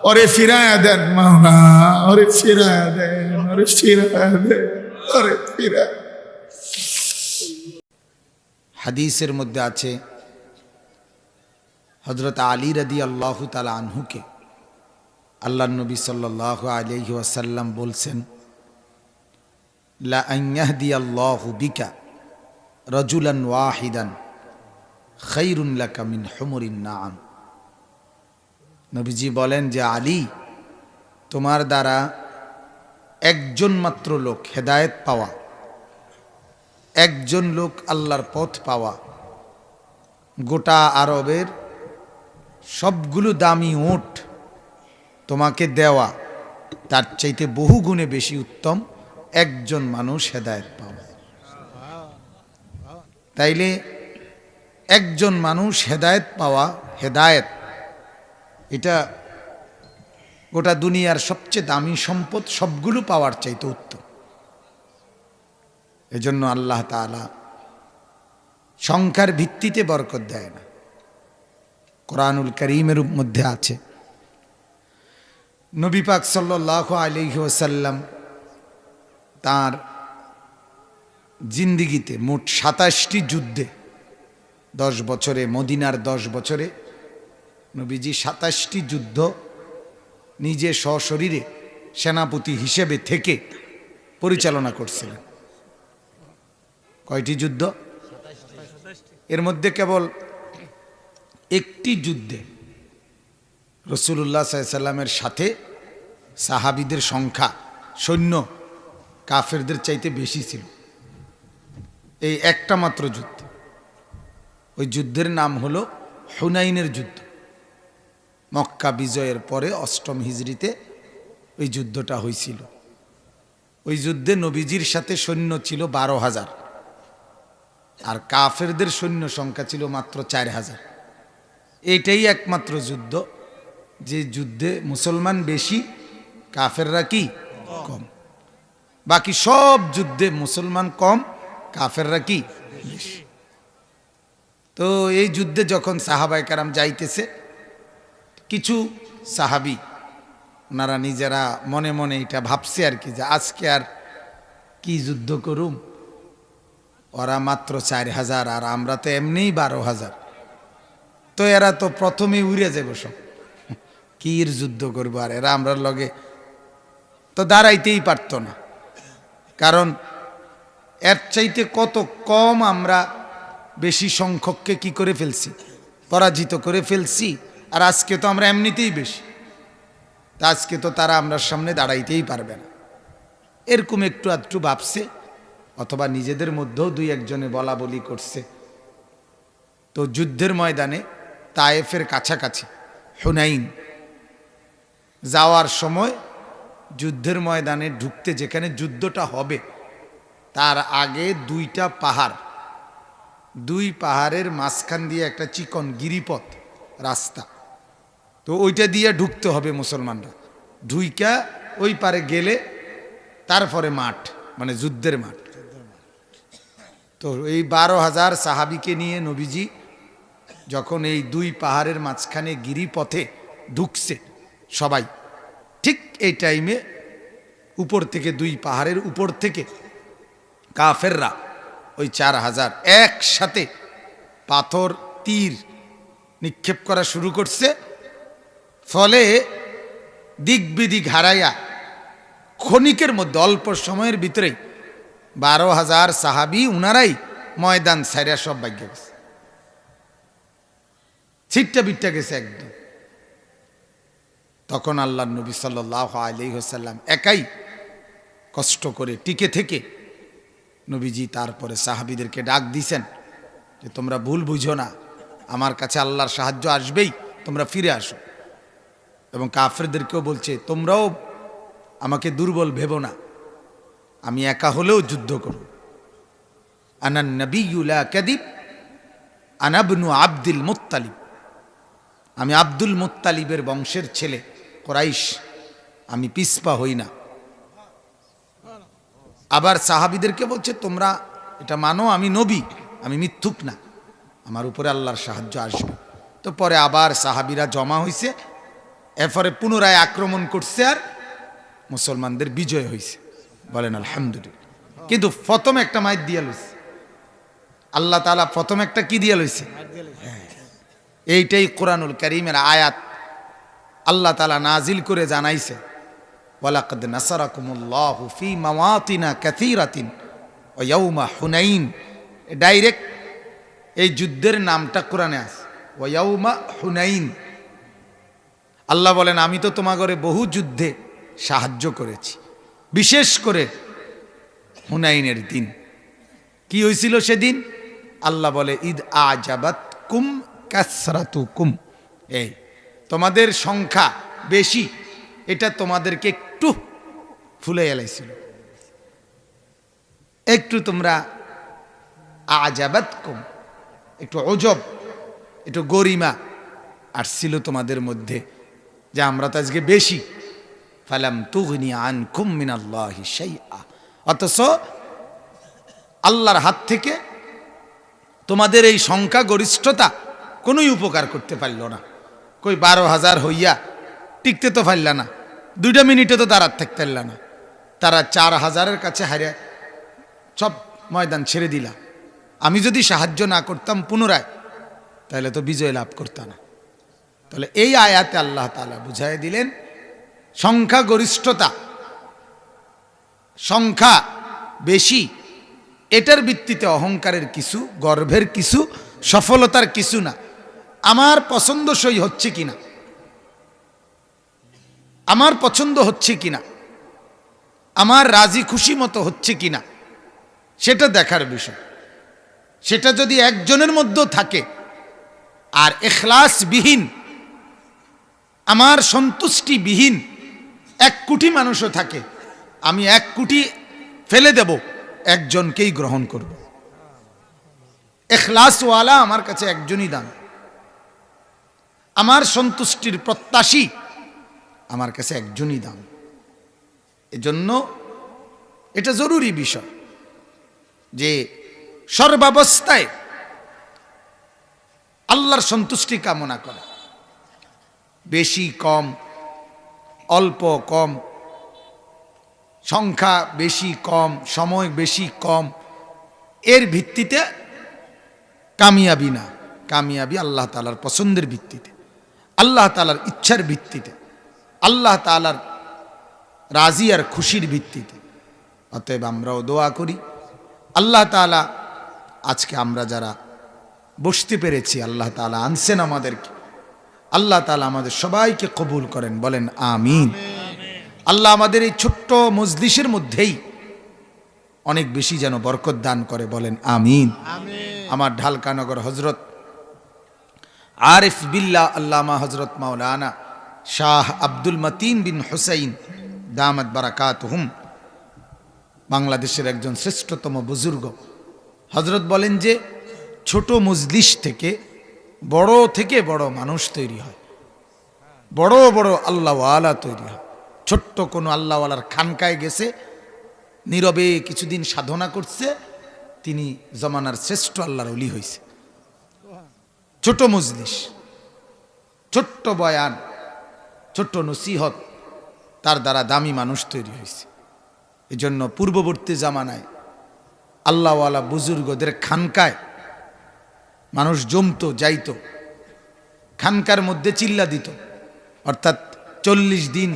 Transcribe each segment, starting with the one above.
ওরে ফিরায়া দেন মাওলা, ওরে ফিরায়া দেন, ওরে ফিরায়া দেন, ওরে ফিরায়া। হাদিসের মধ্যে আছে হযরত আলী রাদিয়াল্লাহু তাআলা আনহুকে আল্লাহর নবী সাল্লাল্লাহু আলাইহি ওয়াসাল্লাম বলছেন, লা আন ইয়াহদিয়াল্লাহু বিকা রাজুলান ওয়াহিদান খায়রুন লাকা মিন হুমুরিন নাআম। নবীজি বলেন যে আলী, তোমার দ্বারা একজন মাত্র লোক হেদায়েত পাওয়া, একজন লোক আল্লাহর পথ পাওয়া, গোটা আরবের সবগুলো দামি উট তোমাকে দেওয়া, তার চাইতে বহু গুণে বেশি উত্তম একজন মানুষ হেদায়েত পাওয়া। তাইলে একজন মানুষ হেদায়েত পাওয়া, হেদায়েত এটা গোটা দুনিয়ার সবচেয়ে দামি সম্পদ, সবগুলো পাওয়ার চাইতে উত্তম। এজন্য আল্লাহ তাআলা সংখ্যার ভিত্তিতে বরকত দেয় না। কোরআনুল কারীমের মধ্যে আছে, নবী পাক সাল্লাল্লাহু আলাইহি ওয়াসাল্লাম তার জিন্দিগিতে মোট ২৭টি যুদ্ধে, 10 বছরে, মদিনার 10 বছরে নবীজি ২৭টি যুদ্ধ নিজে সশরীরে সেনাপতি হিসেবে থেকে পরিচালনা করছিলেন। কয়টি যুদ্ধ? এর মধ্যে কেবল একটি যুদ্ধে রাসূলুল্লাহ সাল্লাল্লাহু আলাইহি সাল্লামের সাথে সাহাবীদের সংখ্যা, সৈন্য কাফেরদের চাইতে বেশি ছিল। এই একটা মাত্র যুদ্ধ, ওই যুদ্ধের নাম হলো হুনাইনের যুদ্ধ। মক্কা বিজয়ের পরে ৮ম হিজরিতে ওই যুদ্ধটা হয়েছিল। ওই যুদ্ধে নবীজির সাথে সৈন্য ছিল ১২,০০০, আর কাফেরদের সৈন্য সংখ্যা ছিল মাত্র ৪,০০০। এইটাই একমাত্র যুদ্ধ যে যুদ্ধে মুসলমান বেশি, কাফেররা কি কম। বাকি সব যুদ্ধে মুসলমান কম, কাফেররা কি বেশি। তো এই যুদ্ধে যখন সাহাবায়ে কেরাম যাইতেছে, কিছু সাহাবী ওনারা নিজেরা মনে মনে এটা ভাবছে আর কি, যে আজকে আর কি যুদ্ধ করুম, ওরা মাত্র ৪,০০০ আর আমরা তো এমনিই ১২,০০০, তো এরা তো প্রথমেই উড়ে যাবে সব, কির যুদ্ধ করবো, আর এরা আমরা লগে তো দাঁড়াইতেই পারতো না। কারণ এর চাইতে কত কম আমরা বেশি সংখ্যককে কি করে ফেলছি, পরাজিত করে ফেলছি। আর আজকে তো আমরা এমনিতেই বেশি, তা আজকে তো তারা আমরা সামনে দাঁড়াইতেই পারবে না। এরকম একটু আধটু ভাবছে, অথবা নিজেদের মধ্যেও ২-১ জনে বলা বলি করছে। তো যুদ্ধের ময়দানে তায়েফের কাছাকাছি হুনাইন যাওয়ার সময় যুদ্ধের ময়দানে ঢুকতে, যেখানে যুদ্ধটা হবে তার আগে 2টা পাহাড়, 2 পাহাড়ের মাঝখান দিয়ে একটা চিকন গিরিপথ রাস্তা, তো ওইটা দিয়ে ঢুকতে হবে মুসলমানরা। ঢুইকা ওই পারে গেলে তারপরে মাঠ, মানে যুদ্ধের মাঠ। তো এই ১২,০০০ সাহাবীকে নিয়ে নবীজি যখন এই 2 পাহাড়ের মাঝখানে গিরিপথে ঢুকছে সবাই, ঠিক এই টাইমে উপর থেকে 2 পাহাড়ের উপর থেকে কাফেররা ওই ৪,০০০ একসাথে পাথর, তীর নিক্ষেপ করা শুরু করছে। ফলে দিক বিদিক হারাইয়া ক্ষণিকের মধ্যে, অল্প সময়ের ভিতরেই ১২,০০০ সাহাবী উনারাই ময়দান ছাইরা সব ভাগ্য গেছে, ছিটটা বিটটা গেছে একদম। তখন আল্লাহর নবী সাল্লাল্লাহু আলাইহি ওয়াসাল্লাম একাই কষ্ট করে টিকে থেকে নবীজি তারপরে সাহাবীদেরকে ডাক দিয়েছেন যে তোমরা ভুল বুঝো না, আমার কাছে আল্লাহর সাহায্য আসবেই, তোমরা ফিরে আসো। এবং কাফেরদেরকেও বলছে তোমরাও আমাকে দুর্বল ভেবো না, আমি একা হলেও যুদ্ধ করব। আনান নবিয়্যু লা কাযিব আনা ইবনু আব্দুল মুত্তালিব, আমি আব্দুল মুত্তালিবের বংশের ছেলে, কুরাইশ, আমি পিছপা হই না। আবার সাহাবীদেরকে বলছে তোমরা এটা মানো আমি নবী, আমি মিথ্যুক না, আমার উপরে আল্লাহর সাহায্য আসবে। তো পরে আবার সাহাবীরা জমা হইছে, এরপরে পুনরায় আক্রমণ করছে আর মুসলমানদের বিজয় হয়েছে, বলেন আলহামদুলিল্লাহ। কিন্তু প্রথম একটা মাইর দিয়া লইছে আল্লাহ তাআলা, প্রথম একটা কি দিয়া লইছে? এইটাই কোরআনুল কারীমের আয়াত। আল্লাহ তাআলা নাজিল করে জানাইছে, ওয়ালাকাদ নাসারাকুমুল্লাহু ফি মাওয়াতিনা কাসীরাতিন ওয়া ইয়াউমা হুনাইন। ডাইরেক্ট এই যুদ্ধের নামটা কোরআনে আছে, ওয়া ইয়াউমা হুনাইন। আল্লাহ বলেন আমি তো তোমাগরে বহু যুদ্ধে সাহায্য করেছি, বিশেষ করে হুনাইনের দিন। কি হয়েছিল সেদিন? আল্লাহ বলে ঈদ আজাবাতকুম কাসরাতুকুম, এই তোমাদের সংখ্যা বেশি, এটা তোমাদেরকে একটু ফুলে এলাইছিল, একটু তোমরা আজাবাতকুম, একটু অজব, একটু গরিমা আসছিল তোমাদের মধ্যে, যে আমরা তো আজকে বেশি। ফালাম তুগনি আনকুম মিনাল্লাহি শাইআ, অথচ আল্লাহর হাত থেকে তোমাদের এই সংখ্যা গরিষ্ঠতা কোনোই উপকার করতে পারল না। কই 12,000 হইয়া টিকতে তো পারল না, 2 মিনিটে তো দাঁড়াতে থাকতে পারল না। তারা 4,000-এর কাছে হারিয়ে সব ময়দান ছেড়ে দিলা। আমি যদি সাহায্য না করতাম পুনরায়, তাহলে তো বিজয় লাভ করতাম না। তাহলে এই আয়াতে আল্লাহ তাআলা বুঝাই দিলেন, সংখ্যা গরিষ্ঠতা, সংখ্যা বেশি, এটার ভিত্তিতে অহংকারের কিছু, গর্বের কিছু, সফলতার কিছু না। আমার পছন্দসই হচ্ছে কিনা, আমার পছন্দ হচ্ছে কিনা, আমার রাজি খুশি মতো হচ্ছে কিনা, সেটা দেখার বিষয়। সেটা যদি একজনের মধ্যেও থাকে আর ইখলাসবিহীন, আমার সন্তুষ্টিবিহীন 1 কোটি মানুষও থাকে, আমি 1 কোটি ফেলে দেব, একজনকেই গ্রহণ করব। ইখলাসওয়ালা আমার কাছে একজনই দাম, আমার সন্তুষ্টির প্রত্যাশী আমার কাছে একজনই দাম। এজন্য এটা জরুরি বিষয় যে সর্বাবস্থায় আল্লাহর সন্তুষ্টি কামনা করা। বেশি কম, অল্প কম, সংখ্যা বেশি কম, সময় বেশি কম, এর ভিত্তিতে কামিয়াবি না। কামিয়াবি আল্লাহ তাআলার পছন্দের ভিত্তিতে, আল্লাহ তাআলার ইচ্ছার ভিত্তিতে, আল্লাহ তাআলার রাজি আর খুশির ভিত্তিতে। অতএব আমরাও দোয়া করি আল্লাহ তাআলা, আজকে আমরা যারা বসতে পেরেছি, আল্লাহ তাআলা আনছেন আমাদেরকে, আল্লাহ তাআলা আমাদের সবাইকে কবুল করেন, বলেন আমিন। আল্লাহ আমাদের এই ছোট্ট মজলিসের মধ্যেই অনেক বেশি যেন বরকত দান করে, বলেন আমিন। আমার ঢালকানগর হজরত আরিফ বিল্লাহ আল্লামা হজরত মাওলানা শাহ আব্দুল মতিন বিন হুসাইন দামাত বারাকাতুহুম, বাংলাদেশের একজন শ্রেষ্ঠতম বুজুর্গ, হজরত বলেন যে ছোট মজলিস থেকে বড় মানুষ তৈরি হয়, বড় বড় আল্লাহওয়ালা তৈরি হয়। ছোট্ট কোনো আল্লাহওয়ালার খানকায় গেছে, নীরবে কিছুদিন সাধনা করছে, তিনি জমানার শ্রেষ্ঠ আল্লাহর ওলি হয়েছে। ছোট মজলিস, ছোট্ট বয়ান, ছোট্ট নসিহত, তার দ্বারা দামি মানুষ তৈরি হয়েছে। এজন্য পূর্ববর্তী জামানায় আল্লাহওয়ালা বুজুর্গদের খানকায় মানুষ জমতো, যাইতো, খানকার মধ্যে চিল্লা দিত, অর্থাৎ 40 দিন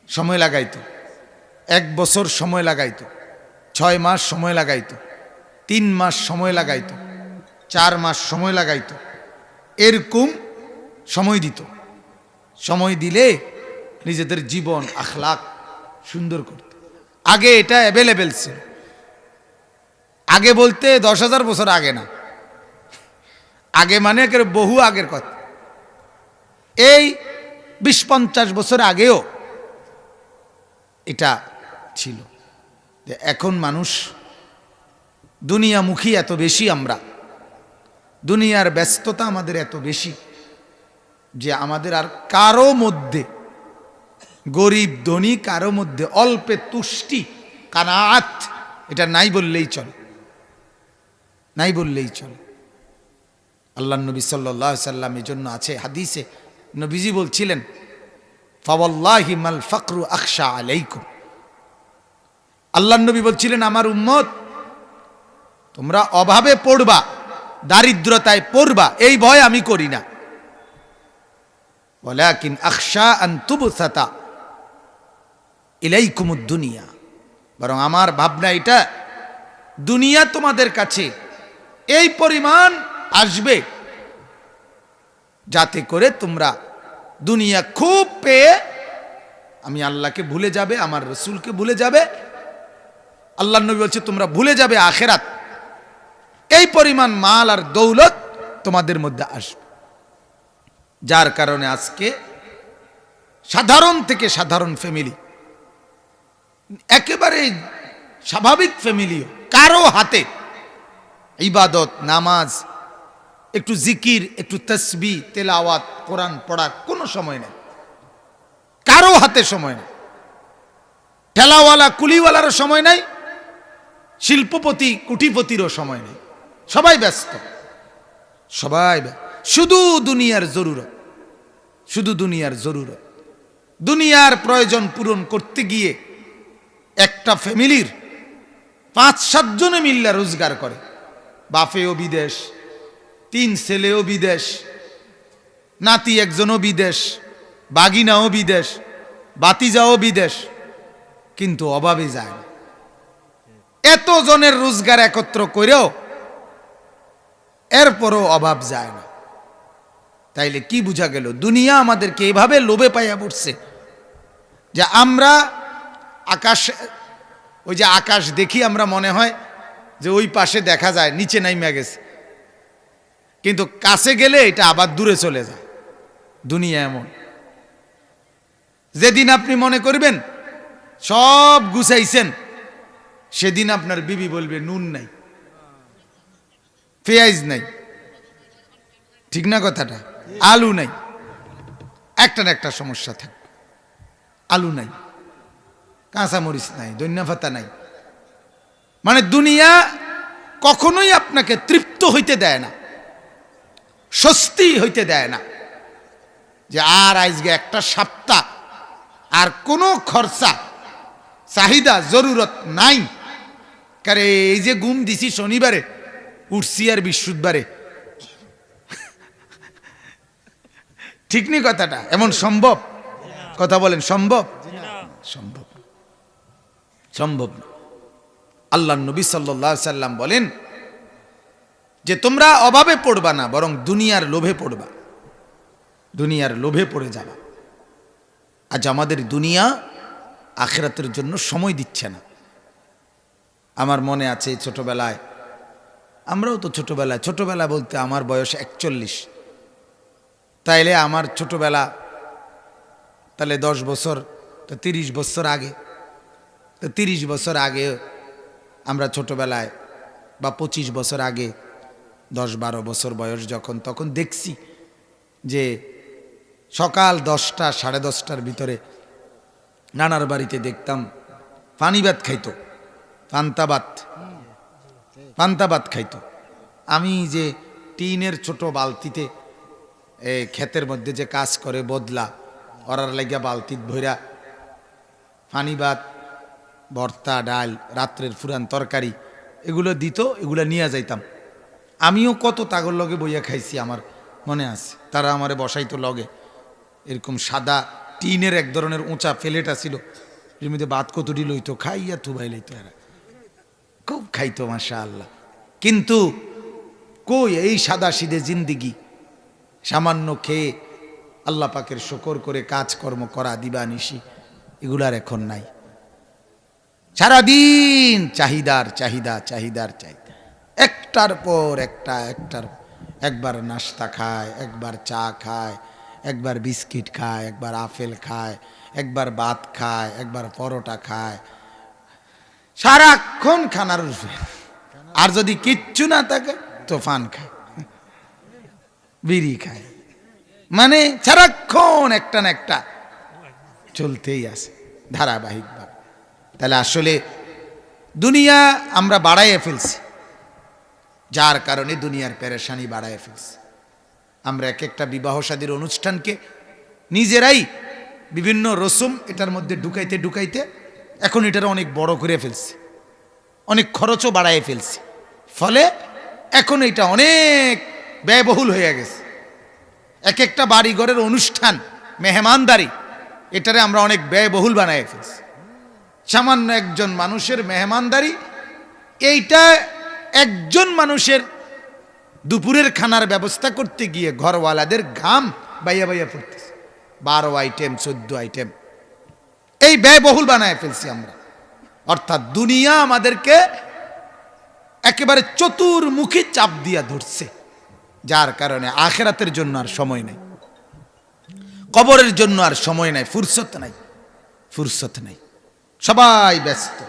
সময় লাগাইতো, 1 বছর সময় লাগাইতো, 6 মাস সময় লাগাইতো, 3 মাস সময় লাগাইতো, 4 মাস সময় লাগাইতো, এরকম সময় দিত। সময় দিলে নিজেদের জীবন আখলাক সুন্দর করত। আগে এটা অ্যাভেলেবেল ছিল। আগে বলতে 10,000 বছর আগে না, আগে মানে বহু আগের কথা। এই 20-50 বছর আগেও এটা ছিল। যে এখন মানুষ দুনিয়ামুখী এত বেশি, আমরা দুনিয়ার ব্যস্ততা আমাদের এত বেশি যে আমাদের আর কারো মধ্যে, গরিব ধনী কারো মধ্যে অল্পে তুষ্টি, কানাআত, এটা নাই বললেই চলে, নাই বললেই চলে। আল্লাহ নবী সাল্লাল্লাহু আলাইহি সাল্লাম, এই জন্য আছে হাদিসে নবীজি বলছিলেন, ফাওয়াল্লাহি মাল ফাকরু আখশা আলাইকুম। আল্লাহর নবী বলছিলেন, আমার উম্মত তোমরা অভাবে পড়বা, দারিদ্রতায় পড়বা, এই ভয় আমি করি না। ওয়ালাকিন আখশা আন তুবসাতা ইলাইকুমুদ দুনিয়া, বরং আমার ভাবনা এটা, দুনিয়া তোমাদের কাছে এই পরিমাণ আসবে যাতে করে তোমরা দুনিয়া খুব পেয়ে আমি আল্লাহকে ভুলে যাবে, আমার রসুলকে ভুলে যাবে। আল্লাহ নবী বলছে তোমরা ভুলে যাবে আখেরাত। এই পরিমাণ মাল আর দৌলত তোমাদের মধ্যে আসবে, যার কারণে আজকে সাধারণ থেকে সাধারণ ফ্যামিলি, একেবারে স্বাভাবিক ফ্যামিলিও কারো হাতে ইবাদত, নামাজ, একটু জিকির, একটু তসবিহ, তেলাওয়াত, কোরআন পড়ার কোনো সময় নেই, কারো হাতে সময় নেই। ঠেলাওয়ালা কুলিওয়ালারও সময় নাই, শিল্পপতি কুটিপতিরও সময় নেই, সবাই ব্যস্ত, সবাই শুধু দুনিয়ার জরুরত, শুধু দুনিয়ার জরুরত। দুনিয়ার প্রয়োজন পূরণ করতে গিয়ে একটা ফ্যামিলির 5-7 জনে মিল্লা রোজগার করে, বাপেও বিদেশ, 3 ছেলেও বিদেশ, নাতি একজনও বিদেশ, বাগিনাও বিদেশ, বাতিজাও বিদেশ, কিন্তু অভাবে যায় না। এত জনের রোজগার একত্র করেও এরপরও অভাব যায় না। তাইলে কি বোঝা গেল? দুনিয়া আমাদেরকে এভাবে লোভে পাইয়া পড়ছে যে আমরা আকাশ, ওই যে আকাশ দেখি আমরা মনে হয় যে ওই পাশে দেখা যায় নিচে নাইমা গেছে, কিন্তু কাছে গেলে এটা আবার দূরে চলে যায়। দুনিয়া এমন, যেদিন আপনি মনে করবেন সব গুছাইছেন, সেদিন আপনার বিবি বলবে নুন নাই, পেঁয়াজ নাই, ঠিক না কথাটা? আলু নাই, একটা না একটা সমস্যা থাকবে। আলু নাই, কাঁচামরিচ নাই, ধনিয়া পাতা নাই। মানে দুনিয়া কখনোই আপনাকে তৃপ্ত হইতে দেয় না, স্বস্তি হইতে দেয় না যে আর আজকে একটা সপ্তাহ আর কোনো খরচা, চাহিদা, জরুরত নাই। কারে এই যে ঘুম দিছি শনিবারে, উঠছি আর বৃহস্পতিবারে, ঠিক নেই কথাটা? এমন সম্ভব? কথা বলেন, সম্ভব? সম্ভব, সম্ভব না। আল্লাহ নবী সাল্লাল্লাহু আলাইহি সাল্লাম বলেন যে তোমরা অভাবে পড়বা না, বরং দুনিয়ার লোভে পড়বা, দুনিয়ার লোভে পড়ে যাবা। আজ আমাদের দুনিয়া আখিরাতের জন্য সময় দিচ্ছে না। আমার মনে আছে ছোটবেলায়, আমরাও তো ছোটবেলা বলতে আমার বয়স 41, তাইলে আমার ছোটবেলা তাহলে 10 বছর, তো 30 বছর আগে, তো 30 বছর আগে আমরা ছোটবেলায়, বা 25 বছর আগে, 10-12 বছর বয়স যখন, তখন দেখছি যে সকাল 10টা 10:30টার ভিতরে নানার বাড়িতে দেখতাম পানিভাত খাইতো, পান্তাভাত খাইতো। আমি যে টিনের ছোট বালতিতে ক্ষেতের মধ্যে যে কাজ করে বদলা, ওরার লাগিয়া বালতিত ভইরা পানিভাত, ভর্তা, ডাল, রাত্রের ফুরান তরকারি এগুলো দিত, এগুলো নিয়ে যাইতাম। আমিও কত তাগর লগে বইয়া খাইছি, আমার মনে আছে। তারা আমারে বসাইতো লগে, এরকম সাদা টিনের এক ধরনের উঁচা ফেলেটা ছিল, এর মধ্যে ভাত কতটি লইতো, খাইয়া থুবাই লইতো, এরা খুব খাইতো মাশাআল্লাহ। কিন্তু কই এই সাদা সিধে জিন্দিগি, সামান্য খেয়ে আল্লাহ পাকের শুকর করে কাজকর্ম করা দিবানিশি, এগুলার এখন নাই। সারাদিন চাহিদার চাহিদা, একটার পর একটা, একবার নাস্তা খায়, একবার চা খায়, একবার বিস্কিট খায়, একবার আপেল খায়, একবার ভাত খায়, একবার পরোটা খায়, সারাক্ষণ খানার রূপে। আর যদি কিচ্ছু না থাকে তো পান খায়, বিড়ি খায়, মানে সারাক্ষণ একটা না একটা চলতেই আছে ধারাবাহিকভাবে। তাহলে আসলে দুনিয়া আমরা বাড়াইয়া ফেলছি, যার কারণে দুনিয়ার পেরেশানি বাড়াইয়া ফেলছি। আমরা এক একটা বিবাহ শাদীর অনুষ্ঠানকে নিজেরাই বিভিন্ন রসুম এটার মধ্যে ঢুকাইতে ঢুকাইতে এখন এটার অনেক বড় করে ফেলছে, অনেক খরচও বাড়ায় ফেলছে, ফলে এখন এটা অনেক ব্যয়বহুল হয়ে গেছে। এক একটা বাড়িঘরের অনুষ্ঠান, মেহমানদারি, এটারে আমরা অনেক ব্যয়বহুল বানায় ফেলছি। সামান্য একজন মানুষের মেহমানদারি, এইটা একজন মানুষের দুপুরের খানার ব্যবস্থা করতে গিয়ে ঘরওয়ালাদের ঘাম বাইয়া বাইয়া পড়তেছে। 12 আইটেম 14 আইটেম, এই ব্যয়বহুল বানায় ফেলছি আমরা। অর্থাৎ দুনিয়া আমাদেরকে একেবারে চতুর্মুখী চাপ দিয়া ধরছে, যার কারণে আখিরাতের জন্য আর সময় নেই, কবরের জন্য আর সময় নাই, ফুরসত নাই, ফুরসত নাই। সবাই ব্যস্ত,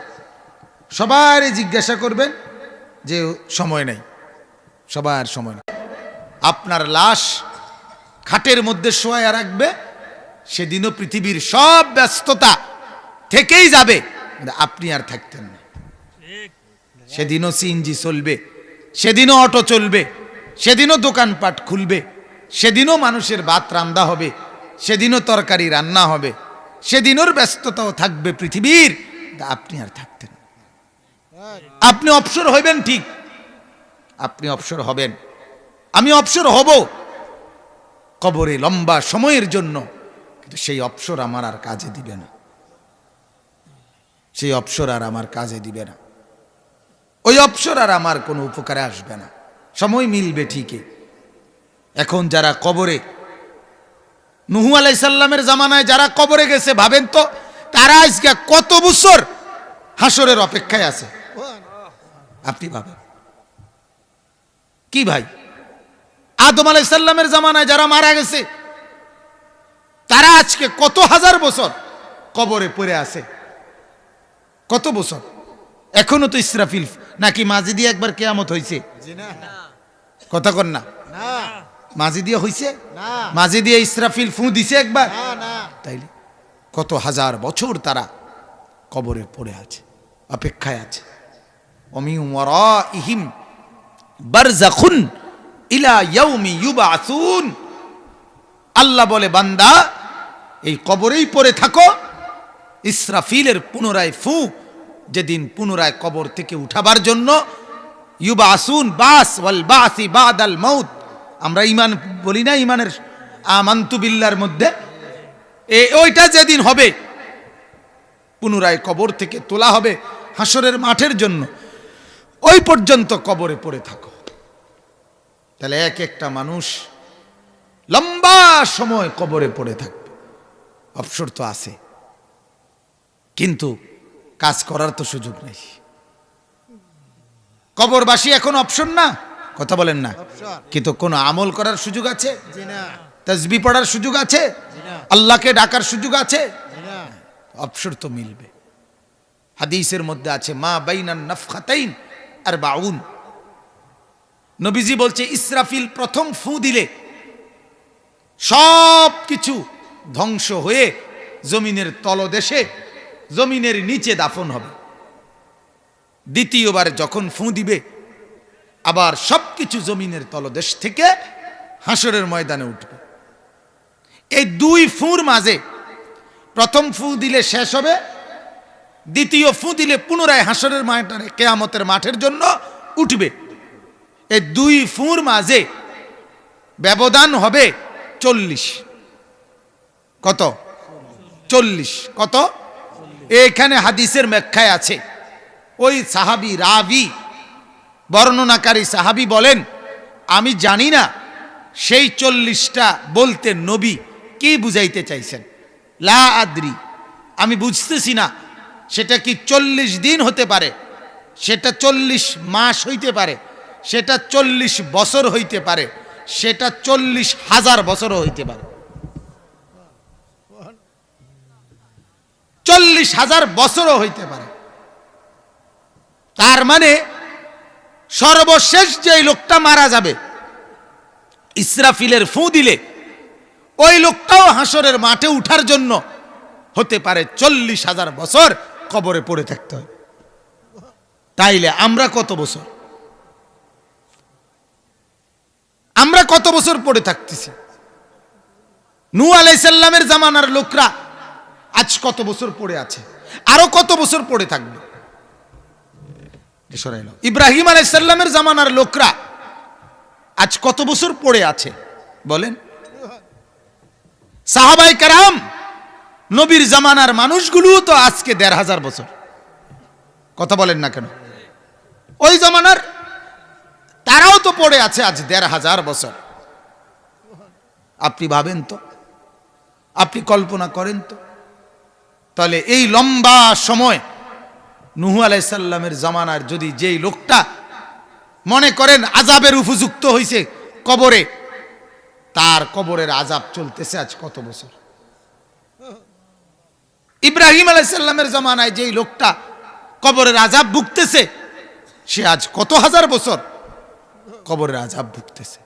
সবারই জিজ্ঞাসা করবেন যে সময় নেই, সবার সময় নেই। আপনার লাশ খাটের মধ্যে শোয়া রাখবে, সেদিনও পৃথিবীর সব ব্যস্ততা থেকেই যাবে, আপনি আর থাকতেন না। সেদিনও সিএনজি চলবে, সেদিনও অটো চলবে, সেদিনও দোকানপাট খুলবে, সেদিনও মানুষের ভাত রান্না হবে, সেদিনও তরকারি রান্না হবে, সেদিনের ব্যস্ততাও থাকবে পৃথিবীর, আপনি আর থাকতেন না। আপনি অবসর হইবেন ঠিক, আপনি অবসর হবেন, আমি অবসর হব কবরে লম্বা সময়ের জন্য, কিন্তু সেই অবসর আমার আর কাজে দিবে না, সেই অবসর আর আমার কাজে দিবে না, ওই অবসর আর আমার কোনো উপকারে আসবে না। সময় মিলবে ঠিকই। এখন যারা কবরে, নূহ আলাইহিস সালামের জামানায় যারা কবরে গেছে, ভাবেন তো তারা আজকে কত বছর হাসরের অপেক্ষায় আছে, আপনি ভাবেন কি ভাই? আদম আলাইহিস সালামের জামানায় যারা মারা গেছে, তারা আজকে কত হাজার বছর কবরে পড়ে আছে, কত বছর। এখনো তো ইসরাফিল নাকি মাঝি দিয়ে একবার কিয়ামত হয়েছে, কথা কন না, মাঝি দিয়ে হয়েছে, মাঝি দিয়ে ইসরাফিল ফু দিছে একবার, তাইলে কত হাজার বছর তারা কবরে পড়ে আছে, অপেক্ষায় আছে। ওমি ওয়ারাইহিম বারযাখুন ইলা ইয়াউমি ইউবআসুন। আল্লাহ বলে, বান্দা এই কবরেই পড়ে থাকো, ইসরাফিলের পুনরায় ফু, যেদিন পুনরায় কবর থেকে উঠাবার জন্য, ইউবআসুন বাস ওয়াল বাসি বাদাল মাউত, আমরা ঈমান বলি না, ঈমানের আমানতু বিল্লাহর মধ্যে ওইটা যেদিন হবে, পুনরায় কবর থেকে তোলা হবে হাসরের মাঠের জন্য, ওই পর্যন্ত কবরে পড়ে থাকো। তাহলে এক একটা মানুষ লম্বা সময় কবরে পড়ে থাকবে, অবসর তো আছে, কিন্তু কাজ করার তো সুযোগ নেই। কবরবাসী এখন অপশন না, কথা বলেন না, কিন্তু কোনো আমল করার সুযোগ আছে, তাসবিহ পড়ার সুযোগ আছে, আল্লাহকে ডাকার সুযোগ আছে, অবসর তো মিলবে। হাদিসের মধ্যে আছে মা বাইনান নাফখাতাইন আরবাউন, নবীজি বলছে ইসরাফিল প্রথম ফু দিলে সব কিছু ধ্বংস হয়ে জমিনের তলদেশে, জমিনের নিচে দাফন হবে। দ্বিতীয়বার যখন ফু দিবে, আবার সবকিছু জমিনের তলদেশ থেকে হাসরের ময়দানে উঠবে। এই দুই ফুর মাঝে প্রথম ফু দিলে শেষ হবে, দ্বিতীয় ফু দিলে পুনরায় হাসরের ময়দানে কিয়ামতের মাঠের জন্য উঠবে। এই দুই ফুর মাঝে ব্যবধান হবে 40। কত? 40। কত? এখানে হাদিসের ব্যাখ্যায় আছে, ওই সাহাবী রাবি বর্ণনাকারী সাহাবী বলেন, আমি জানি না সেই 40টা বলতে নবী কি বুঝাইতে চাইছেন, লা আদ্রি, আমি বুঝতেছি না, সেটা কি 40 দিন হতে পারে, সেটা 40 মাস হইতে পারে, সেটা 40 বছর হইতে পারে, সেটা 40,000 বছরও হইতে পারে, 40,000 বছরও হইতে পারে। তার মানে সর্বশেষ যে লোকটা মারা যাবে ইসরাফিলের ফু দিলে, ওই লোকটাও হাসরের মাঠে উঠার জন্য হতে পারে 40,000 বছর কবরে পড়ে থাকতে হয়। তাইলে আমরা কত বছর, আমরা কত বছর পড়ে থাকতেছি? নূহ আলাইহিস সালামের জামানার লোকরা কত বছর পড়ে আছে, আরো কত বছর পড়ে থাকবে। ইব্রাহিম আলাইহিস সালামের জামানার লোকরা আজ কত বছর পড়ে আছে বলেন? সাহাবায়ে কেরাম নবীর জামানার মানুষগুলো তো আজকে ১৫০০ বছর, কথা বলেন না কেন? ওই জামানার তারাও তো পড়ে আছে আজ ১৫০০ বছর। আপনি ভাবেন তো, আপনি কল্পনা করেন তো, তাহলে এই লম্বা সময় নূহ আলাইহিস সালামের জামানার যদি যেই লোকটা মনে করেন আযাবের উপযুক্ত হইছে কবরে, তার কবরের আযাব চলতেছে আজ কত বছর। ইব্রাহিম আলাইহিস সালামের জামানায় যেই লোকটা কবরের আযাব ভুগতেছে, সে আজ কত হাজার বছর কবরের আযাব ভুগতেছে।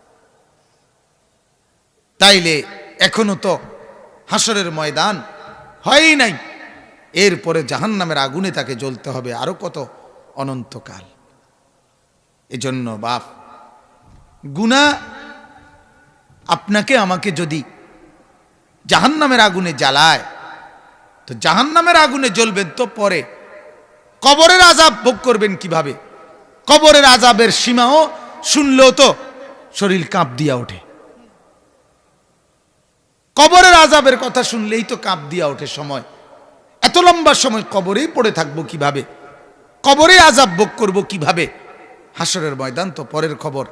তাইলে এখনো তো হাসরের ময়দান হয়ই নাই, এরপরে জাহান্নামের আগুনে তাকে জ্বলতে হবে আরো কত অনন্তকাল। এজন্য বাপ, গুনাহ আপনাকে আমাকে যদি জাহান্নামের আগুনে জ্বালায়, তো জাহান্নামের আগুনে জ্বলবেন তো পরে, কবরের আযাব ভোগ করবেন কিভাবে? কবরের আযাবের সীমাও শুনলেও তো শরীর কাঁপ দিয়া ওঠে। কবরের আযাবের কথা শুনলেই তো কাঁপ দিয়া ওঠে সময়। এত লম্বা সময় কবরেই পড়ে থাকবো কিভাবে? কবরে আযাব ভোগ করবো কিভাবে? হাসরের ময়দান তো পরের খবর,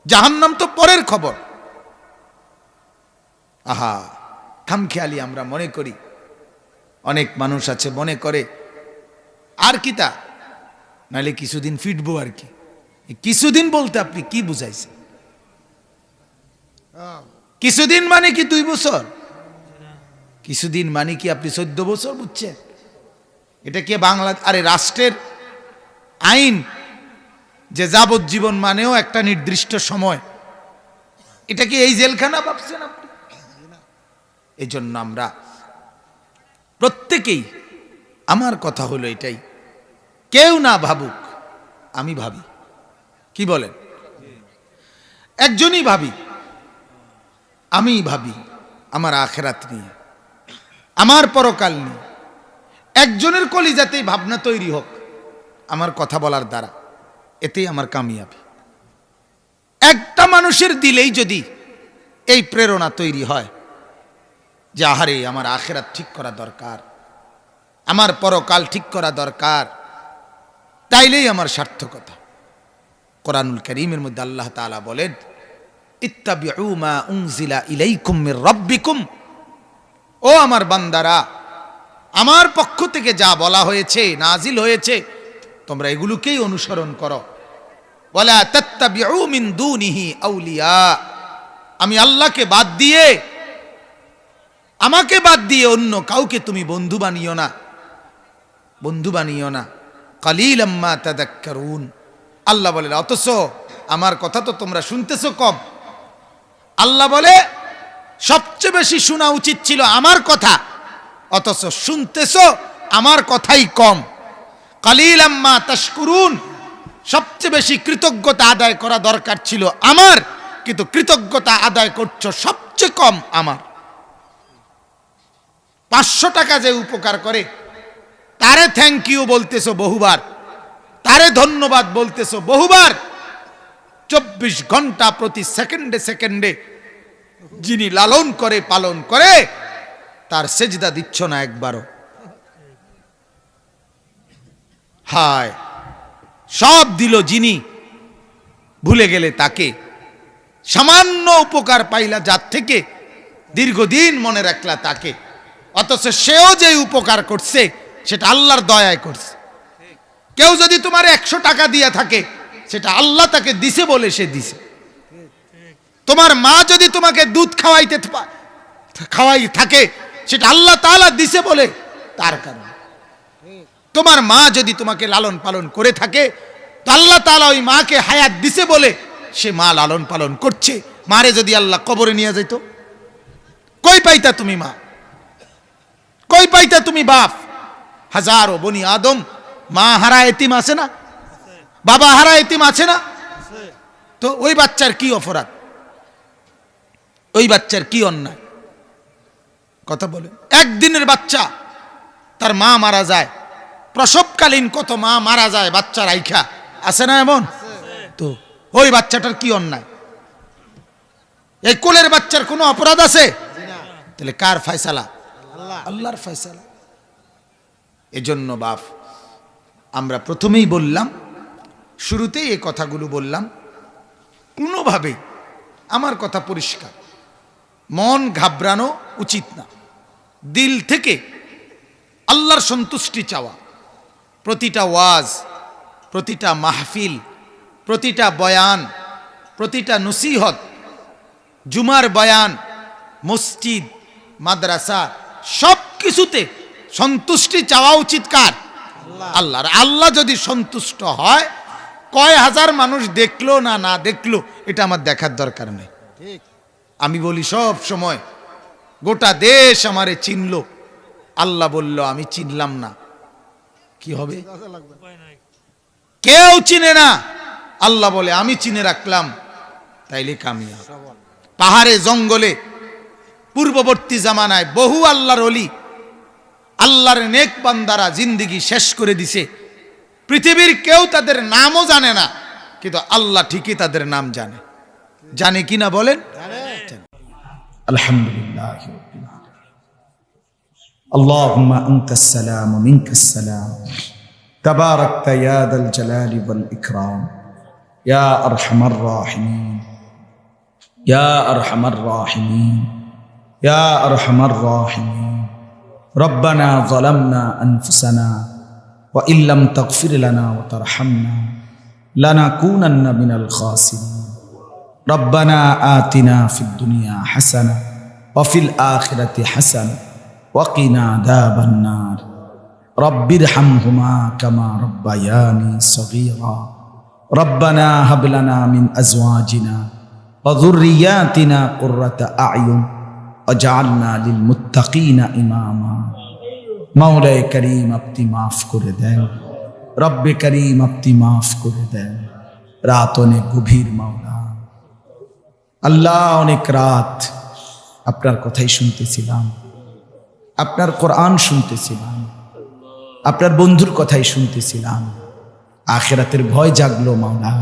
জাহান্নাম তো পরের খবর। আহা, খামখেয়ালি আমরা মনে করি, অনেক মানুষ আছে মনে করে আর কি তা, নাহলে কিছুদিন ফিটবো আর কি। কিছুদিন বলতে আপনি কি বুঝাইছেন? কিছুদিন মানে কি 2 বছর? কিছুদিন মানে কি আপনি 14 বছর বুঝছেন? এটা কি বাংলা, আরে রাষ্ট্রের আইন যে যাবজ্জীবন মানেও একটা নির্দিষ্ট সময়, এটা কি এই জেলখানা ভাবছেন আপনি? এই জন্য আমরা প্রত্যেকেই, আমার কথা হলো এটাই, কেউ না ভাবুক, আমি ভাবি, কি বলেন? একজনই ভাবি, আমি ভাবি আমার আখিরাত নিয়ে, আমার পরকাল নিয়ে। একজনের কলিজাতেই ভাবনা তৈরি হোক আমার কথা বলার দ্বারা, এতেই আমার কামিয়াবি। একটা মানুষের দিলেই যদি এই প্রেরণা তৈরি হয় যে আহারে আমার আখিরাত ঠিক করা দরকার, আমার পরকাল ঠিক করা দরকার, তাইলেই আমার সার্থকতা। কোরআনুল কারীমের মধ্যে আল্লাহ তাআলা বলেন, ইত্তাবিউ মা উনজিলা ইলাইকুম মির রাব্বিকুম, ও আমার বান্দারা, আমার পক্ষ থেকে যা বলা হয়েছে, নাজিল হয়েছে, তোমরা এগুলোকেই অনুসরণ করো। ওয়ালা তাত্তাবিউ মিন দুনিহি আউলিয়া, আমি আল্লাহকে বাদ দিয়ে, আমাকে বাদ দিয়ে অন্য কাউকে তুমি বন্ধু বানিও না, বন্ধু বানিও না। কালিলাম মা তাযাক্কারুন, আল্লাহ বলে, অথচ আমার কথা তো তোমরা শুনতেছো কম। আল্লাহ বলে সবচেয়ে বেশি শোনা উচিত ছিল আমার কথা, অথচ শুনতেছো আমার কথাই কম। কালিলাম মা তাশকুরুন, সবচেয়ে বেশি কৃতজ্ঞতা আদায় করা দরকার ছিল আমার, কিন্তু কৃতজ্ঞতা আদায় করছো সবচেয়ে কম আমার। 500 টাকা যে উপকার করে তারে থ্যাংক ইউ বলতেছো বহুবার, তারে ধন্যবাদ বলতেছো বহুবার, 24 ঘন্টা প্রতি সেকেন্ডে সেকেন্ডে যিনি লালন করে পালন করে তার সেজদা দিচ্ছ না একবারও। হায়, সব দিল যিনি, ভুলে গেলে তাকে। সামান্য উপকার পাইলা যার থেকে, দীর্ঘদিন মনে রাখলা তাকে, অথচ সেও যে উপকার করছে সেটা আল্লাহর দয়ায় করছে। কেউ যদি তোমার 100 টাকা দিয়ে থাকে, সেটা আল্লাহ তাকে দিছে বলে সে দিছে। তোমার মা যদি তোমাকে দুধ খাওয়াই থাকে, সেটা আল্লাহ তাআলা দিছে বলে তার কারণে। তোমার মা যদি তোমাকে লালন পালন করে থাকে, তো আল্লাহ তাআলা ওই মাকে হায়াত দিছে বলে সে মা লালন পালন করছে। মারে যদি আল্লাহ কবরে নিয়ে যেত, কই পাইতা তুমি মা? কই পাইতা তুমি বাপ? হাজারো বনি আদম মা হারা এতিম আছে না, বাবা হারা এতিম আছে না? তো ওই বাচ্চার কি অপরাধ? ওই বাচ্চার কি অন্যায়? কথা বলে, একদিনের বাচ্চা তার মা মারা যায়, প্রসবকালীন কত মা মারা যায় বাচ্চা রাইখা, আছে না এমন? তো ওই বাচ্চাটার কি অন্যায়? এই কোলের বাচ্চার কোনো অপরাধ আছে? তাহলে কার ফয়সালা? আল্লাহর ফয়সালা। এজন্য বাপ, আমরা প্রথমেই বললাম, শুরুতেই এই কথাগুলো বললাম, কোনোভাবেই আমার কথা পরিষ্কার, মন ঘাবড়ানো উচিত না। দিল থেকে আল্লাহর সন্তুষ্টি চাওয়া, প্রতিটা ওয়াজ, প্রতিটা মাহফিল, প্রতিটা বয়ান, প্রতিটা নসিহত, জুমার বয়ান, মসজিদ, মাদ্রাসা, সব কিছুতে সন্তুষ্টি চাওয়া উচিত কার? আল্লাহর। আল্লাহ যদি সন্তুষ্ট হয়, কয় হাজার মানুষ দেখলো না না দেখলো এটা আমার দেখার দরকার নেই। আমি বলি সব সময়, গোটা দেশ আমারে চিনলো, আল্লাহ বলল আমি চিনলাম না, কি হবে? কেউ চিনে না, আল্লাহ বলে আমি চিনে রাখলাম, তাইলে কামিয়াব। পাহাড়ে জঙ্গলে পূর্ববর্তী জামানায় বহু আল্লাহর ওলি, আল্লাহর নেক বান্দারা জিন্দেগি শেষ করে দিছে, পৃথিবীর কেউ তাদের নামও জানে না, কিন্তু আল্লাহ ঠিকই তাদের নাম জানে। জানে কিনা বলেন? আলহামদুলিল্লাহ। আল্লাহুম্মা আনতাস সালাম ওয়া মিনকাস সালাম, তাবারাকতা ইয়া যাল জালালি ওয়াল ইকরাম, ইয়া আরহামার রাহিমিন, ইয়া আরহামার রাহিমিন, ইয়া আরহামার রাহিমিন। রব্বানা যালামনা আনফুসানা ওয়া ইল্লাম তাগফির লানা ওয়া তারহামনা লানাকুনান্না মিনাল খাসিরিন। রব্বানা আতিনা ফিদ দুনিয়া হাসানা ওয়া ফিল আখিরাতি হাসানা ওয়া কিনা আযাবান নার। রব্বিরহামহুমা কামা রাব্বায়ানি সগীরা। রব্বানা হাব লানা মিন আজওয়াজিনা ওয়া যুররিয়াতিনা কুররাতা আ'য়ুন ওয়াজআলনা লিল মুত্তাকিনা ইমামা। মাওলায়ে করিম, আপনি মাফ করে দেন। রব্বে করিম, আপনি মাফ করে দেন। রাত অনেক গভীর মাওলা, আল্লাহ, অনেক রাত আপনার কথাই শুনতেছিলাম, আপনার কোরআন শুনতেছিলাম, আপনার বন্ধুর কথাই শুনতেছিলাম। আখিরাতের ভয় জাগলো মাওলা,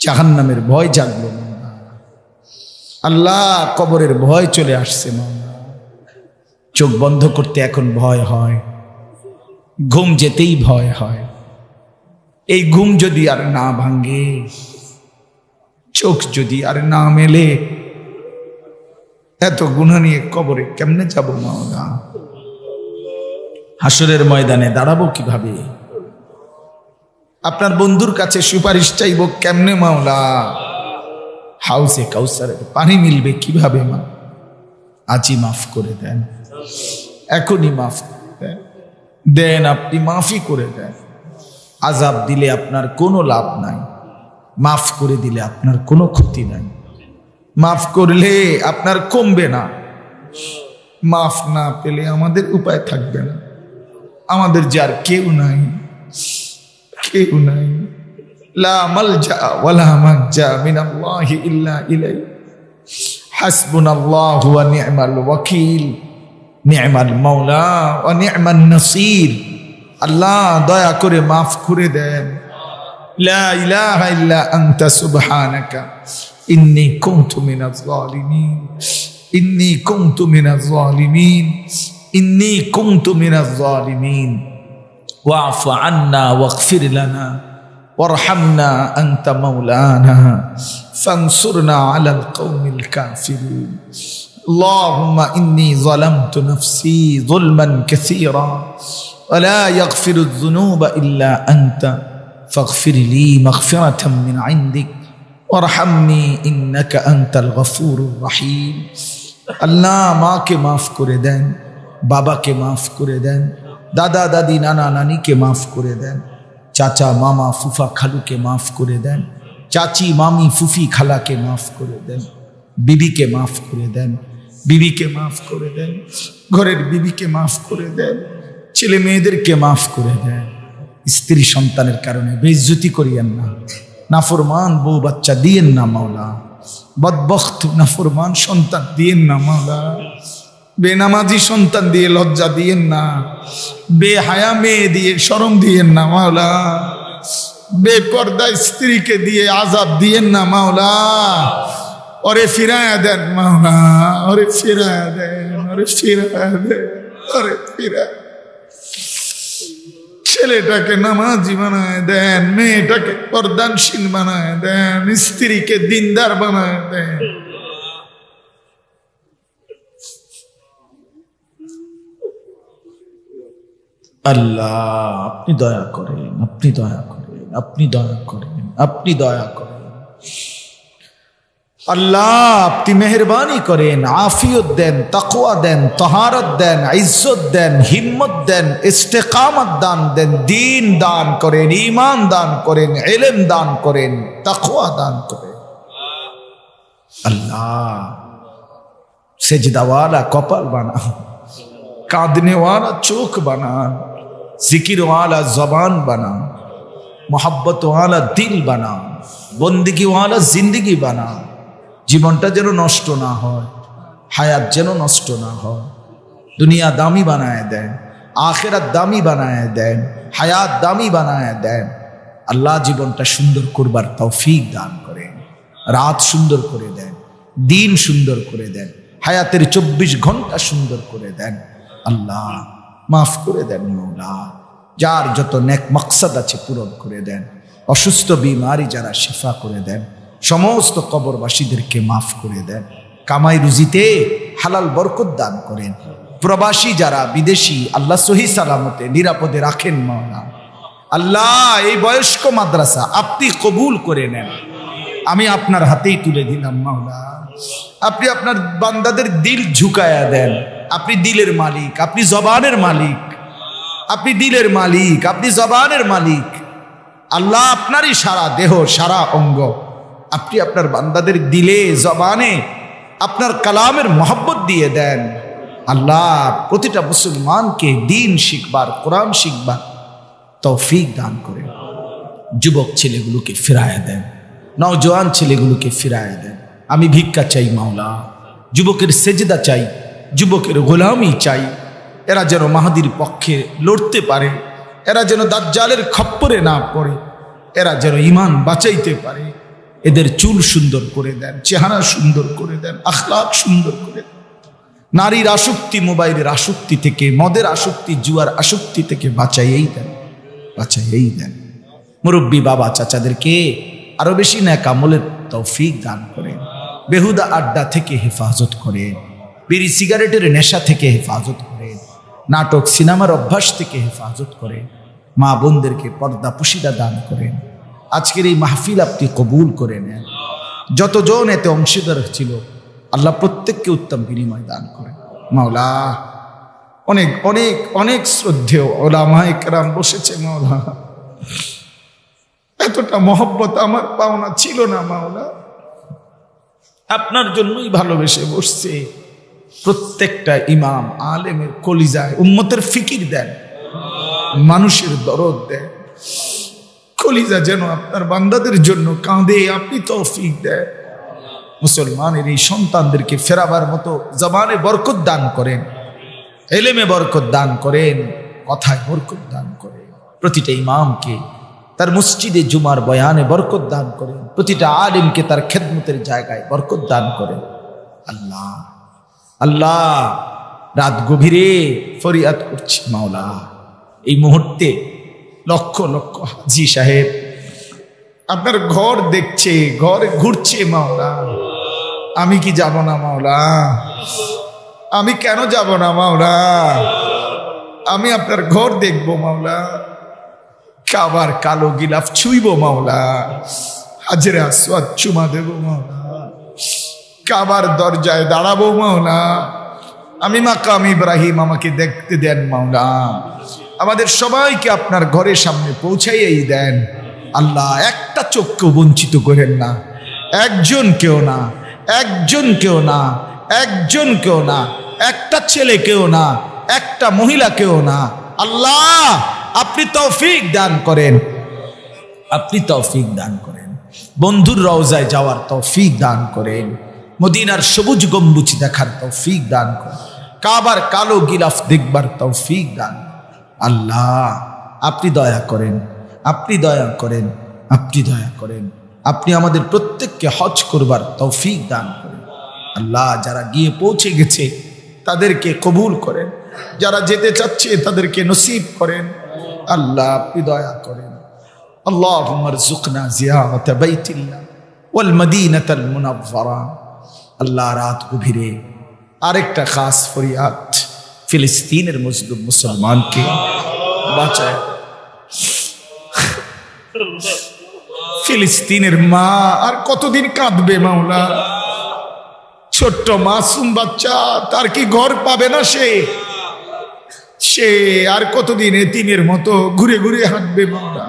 জাহান্নামের ভয় জাগলো মাওলা। আল্লাহ, কবরের ভয় চলে আসছে মাওলা। চোখ বন্ধ করতে এখন ভয় হয়, ঘুম যেতেই ভয় হয়। এই ঘুম যদি আর না ভাঙে, চোখ যদি আর না মেলে, এত গুনাহ নিয়ে কবরে কেমনে যাব মাওলা? হাসরের ময়দানে দাঁড়াবো কিভাবে? আপনার বন্ধুর কাছে সুপারিশ চাইব কেমনে মাওলা? হাউসে কাউসারের পানি মিলবে কিভাবে? মা আজই মাফ করে দেন, এখনই মাফ করে দেন। দেন, আপনি মাফই করে দেন। আযাব দিলে আপনার কোনো লাভ নাই, মাফ করে দিলে আপনার কোনো ক্ষতি নাই। মাফ করলে আপনার কমবে না, মাফ না পেলে আমাদের উপায় থাকবে না। আমাদের যার কেউ নাই, কেউ নাই। লা মালজা ওয়ালা মানজা মিনাল্লাহি ইল্লা ইলাইহি, হাসবুনাল্লাহু ওয়া নি'মাল ওয়াকিল, নি'মাল মাওলা ওয়া নি'মান নাসির। আল্লাহ, দয়া করে মাফ করে দেন। লা ইলাহা ইল্লা আনতা সুবহানাকা ইন্নী কুনতু মিনাজ জালিমিন, ইন্নী কুনতু মিনাজ জালিমিন, ইন্নী কুনতু মিনাজ জালিমিন। ওয়াফু আন্না ওয়াগফির লানা ওয়ারহামনা আনতা মাওলানা ফানসুরনা আলাল কওমিল কাফিরিন। اللهم إني ظلمت نفسي ظلما كثيرا ولا يغفر الذنوب إلا أنت فاغفر لي مغفرة من عندك وارحمني إنك أنت الغفور الرحيم. আল্লাহ, মাকে মাফ করে দেন, বাবাকে মাফ করে দেন, দাদা দাদি নানা নানিকে মাফ করে দেন, চাচা মামা ফুফা খালুকে মাফ করে দেন, চাচি মামি ফুফি খালাকে মাফ করে দেন, বিবিকে মাফ করে দেন, বিবিকে মাফ করে দেন, ঘরের বিবিকে মাফ করে দেন, ছেলে মেয়েদেরকে মাফ করে দেন। স্ত্রী সন্তানের কারণে বেইজ্জতি করিয়েন না, নাফরমান বউ বাচ্চা দিয়েন না মাওলা, বদবখ্ত নাফরমান সন্তান দিয়েন না মাওলা। বেনামাজি সন্তান দিয়ে লজ্জা দিয়েন না, বেহায়া মেয়ে দিয়ে শরম দিয়েন না মাওলা, বেপর্দা স্ত্রীকে দিয়ে আযাব দিয়েন না মাওলা। ওরে ফিরায়া দেন মাওলা, ওরে ফিরায়া দেন, ওরে ফিরায়া দেন, ওরে ফিরায়া। ছেলেটাকে নামাজি বানায় দেন, মেয়েটাকে পর্দানশীল বানায় দেন, স্ত্রীকে দিনদার বানায় দেন। আল্লাহ আপনি দয়া করেন, আপনি দয়া করেন, আপনি দয়া করেন, আপনি দয়া করেন। আল্লাহ আপনি মেহরবানি করেন, আফিয়ত দেন, তাকওয়া দেন, তাহারত দেন, ইজ্জত দেন, হিম্মত দেন, ইস্তেকামত দান দেন, দ্বীন দান করেন, ঈমান দান করেন, ইলম দান করেন, তাকওয়া দান করেন। আল্লাহ সেজদাওয়ালা কপাল বানান, কাঁদনেওয়ালা চোখ বানান, জিকিরওয়ালা জবান বানান, মোহাব্বতওয়ালা দিল বানান, বন্দিগিওয়ালা জিন্দিগি বানান। জীবনটা যেন নষ্ট না হয়, হায়াত যেন নষ্ট না হয়। দুনিয়া দামি বানায় দেন, আখিরাত দামি বানায় দেন, হায়াত দামি বানায় দেন। আল্লাহ জীবনটা সুন্দর করবার তৌফিক দান করেন, রাত সুন্দর করে দেন, দিন সুন্দর করে দেন, হায়াতের 24 ঘন্টা সুন্দর করে দেন। আল্লাহ মাফ করে দেন মওলা, যার যত নেক মাকসাদ আছে পূরণ করে দেন, অসুস্থ বিমারি যারা শিফা করে দেন, সমস্ত কবরবাসীদেরকে মাফ করে দেন, কামাই রুজিতে হালাল বরকত দান করেন। প্রবাসী যারা বিদেশি আল্লাহ সহি সালামতে নিরাপদে রাখেন মওলা। আল্লাহ এই বয়স্ক মাদ্রাসা আপনি কবুল করে নেন, আমি আপনার হাতেই তুলে দিলাম মওলা। আপনি আপনার বান্দাদের দিল ঝুঁকায়া দেন, আপনি দিলের মালিক, আপনি জবানের মালিক, আপনি দিলের মালিক, আপনি জবানের মালিক। আল্লাহ আপনারই সারা দেহ সারা অঙ্গ, আপনি আপনার বান্দাদের দিলে জবানে আপনার কালামের মহব্বত দিয়ে দেন। আল্লাহ প্রতিটা মুসলমানকে দিন শিখবার, কোরআন শিখবার তৌফিক দান করেন। যুবক ছেলেগুলোকে ফিরায়া দেন, নওজোয়ান ছেলেগুলোকে ফিরায়া দেন। আমি ভিক্ষা চাই মাওলা, যুবকের সেজদা চাই, যুবকের গোলামি চাই। এরা যেন মাহাদির পক্ষে লড়তে পারে, এরা যেন দাজ্জালের খপ্পরে না পড়ে, এরা যেন ঈমান বাঁচাইতে পারে। এদের চুল সুন্দর করে দেন, চেহারা সুন্দর করে দেন, আখলাক সুন্দর করে দেন। নারীর আসক্তি, মোবাইলের আসক্তি থেকে, মদের আসক্তি, জুয়ার আসক্তি থেকে বাঁচাইয়েই দেন, বাঁচাইয়েই দেন। মুরব্বী বাবা চাচাদেরকে আরো বেশি নেক আমলের তৌফিক দান করেন। বেহুদা আড্ডা থেকে হেফাজত করেন, বিড়ি সিগারেটের নেশা থেকে হেফাজত করেন, নাটক সিনেমার অভ্যাস থেকে হেফাজত করেন। মা বোনদেরকে পর্দা পুশিদা দান করেন। আজকের এই মাহফিল আপনি কবুল করে নেন। যতজন এতে অংশীদার ছিল আল্লাহ প্রত্যেককে উত্তম বিনিময় দান করেন মাওলা। অনেক অনেক অনেক শ্রদ্ধেয় ওলামায়ে কেরাম বসেছে মাওলা, এতটা মহব্বত আমার পাওনা ছিল না মাওলা, আপনার জন্যই ভালোবেসে বসছে। প্রত্যেকটা ইমাম আলেমের কলিজায় উম্মতের ফিকির দেন, মানুষের দরদ দেন, কলিজা যেন আপনার বান্দাদের জন্য কাঁদে, আপনি তৌফিক দেন। মুসলমানের এই সন্তানদেরকে ফেরাবার মতো জবানে বরকত দান করেন, এলেমে বরকত দান করেন, কথায় বরকত দান করেন। প্রতিটা ইমামকে তার মসজিদে জুমার বয়ানে বরকত দান করেন, প্রতিটা আলেমকে তার খেদমতের জায়গায় বরকত দান করেন। আল্লাহ আল্লাহ রাত গভীরে ফরিয়াদ করছি মাওলা, এই মুহূর্তে লক্ষ লক্ষ হাজি সাহেব আপনার ঘর দেখছে, ঘর ঘুরছে মাওলা। আমি কি যাব না মাওলা? আমি কেন যাব না মাওলা? আমি আপনার ঘর দেখবো মাওলা, কাবার কালো গিলাফ ছুইব মাওলা, হাজরে আসওয়াদ চুমা দেব মাওলা, কাবার দরজায় দাঁড়াবো মাওলা। আমি মাকাম ইব্রাহিম আমাকে দেখতে দেন মাওলা, আমাদের সবাইকে আপনার ঘরের সামনে পৌঁছাইয়েই দেন। আল্লাহ একটা চোখকেও বঞ্চিত করেন না, একজন কেউ না, একজন কেউ না, একজন কেউ না, একটা ছেলে কেউ না, একটা মহিলা কেউ না। আল্লাহ আপনি তৌফিক দান করেন, আপনি তৌফিক দান করেন। বন্ধুর রওজায় যাওয়ার তৌফিক দান করেন, মদিনার সবুজ গম্বুজ দেখার তৌফিক দান করেন, কাবার কালো গিলাফ দেখবার তৌফিক দান। আল্লাহ আপনি দয়া করেন, আপনি দয়া করেন, আপনি দয়া করেন। আপনি আমাদের প্রত্যেককে হজ করবার তৌফিক দান করেন। আল্লাহ যারা গিয়ে পৌঁছে গেছে তাদেরকে কবুল করেন, যারা যেতে চাচ্ছে তাদেরকে নসিব করেন। আল্লাহ আপনি দয়া করেন। আল্লাহুম্মা রযুকনা জিয়ারাত বাইতিল্লাহ ওয়াল মদিনাতাল মুনাওয়ারা। আল্লাহ রাত গভীরে আরেকটা খাস ফরিয়াদ, ফিলিস্তিনের মজলুম মুসলমানকে বাঁচায়। ফিলিস্তিনের মা আর কতদিন কাঁদবে মাওলা? ছোট্ট মাসুম বাচ্চা, তার কি ঘর পাবে না? সে আর কতদিন এতিমের মতো ঘুরে ঘুরে হাঁটবে মাওলা?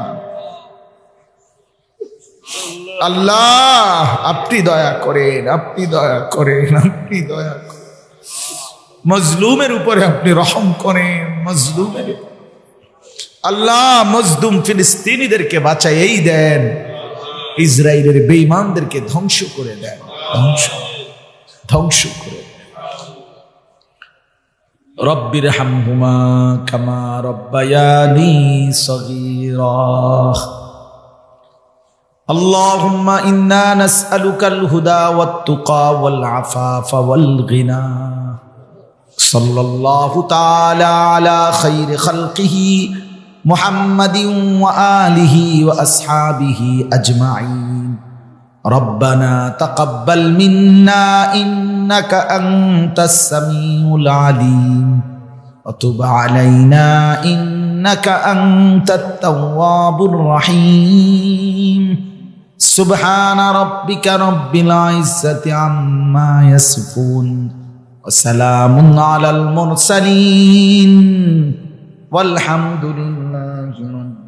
আল্লাহ আপনি দয়া করেন, আপনি দয়া করেন, আপনি দয়া করেন। মজলুমের উপরে আপনি রহম করেন, মজলুমের। আল্লাহ মজলুম ফিলিস্তিনিদেরকে বাঁচাই দেন, ইসরায়েলের বেঈমানদেরকে ধ্বংস করে দেন, ধ্বংস করে দেন। রব্বির হামহুমা কামা রব্বায়ানি সগীরা। اللهم إنا نسألك الهدى والتقى والعفاف والغنى. صلى الله تعالى على خير خلقه محمد وآله وأصحابه أجمعين. ربنا تقبل منا إنك أنت السميع العليم وتب علينا إنك أنت التواب الرحيم. سبحان ربك رب العزة عما يصفون وسلام على المرسلين والحمد لله رب